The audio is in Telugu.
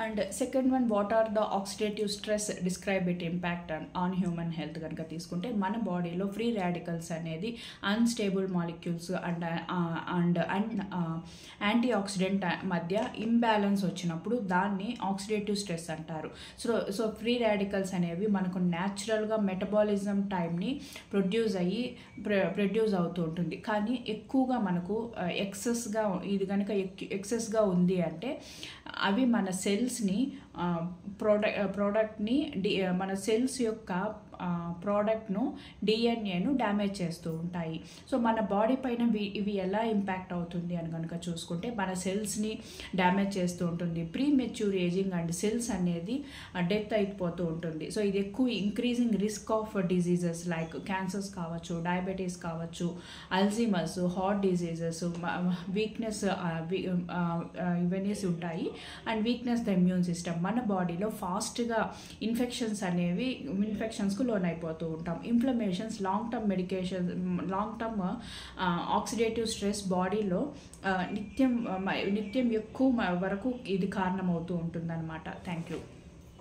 And second one, what are the oxidative stress, describe it impact on human health కనుక తీసుకుంటే మన బాడీలో ఫ్రీ రాడికల్స్ అనేది unstable molecules and antioxidant మధ్య ఇంబ్యాలెన్స్ వచ్చినప్పుడు దాన్ని ఆక్సిడేటివ్ స్ట్రెస్ అంటారు. సో ఫ్రీ రాడికల్స్ అనేవి మనకు న్యాచురల్గా మెటబాలిజం టైంని ప్రొడ్యూస్ అవుతూ ఉంటుంది. కానీ ఎక్కువగా మనకు ఎక్సెస్గా ఉంది అంటే అవి మన సెల్స్ని ప్రోడక్ట్ని మన సెల్స్ యొక్క ప్రోడక్ట్ను డిఎన్ఏను డ్యామేజ్ చేస్తూ ఉంటాయి. సో మన బాడీ పైన ఇవి ఎలా ఇంపాక్ట్ అవుతుంది అని కనుక చూసుకుంటే మన సెల్స్ని డ్యామేజ్ చేస్తూ ఉంటుంది. Pre mature ageing and cells అనేది డెత్ అయిపోతూ ఉంటుంది. సో ఇది ఎక్కువ increasing risk of diseases like cancers కావచ్చు, డయాబెటీస్ కావచ్చు, అల్జీమర్స్, హార్ట్ డిజీజెస్, వీక్నెస్ ఇవన్నీ ఉంటాయి. And weakness the immune system, మన బాడీలో ఫాస్ట్గా ఇన్ఫెక్షన్స్కు లోన్ అయిపోతూ ఉంటాం. Inflammations, long term oxidative stress బాడీలో నిత్యం ఎక్కువ వరకు ఇది కారణమవుతూ ఉంటుందన్నమాట. Thank you.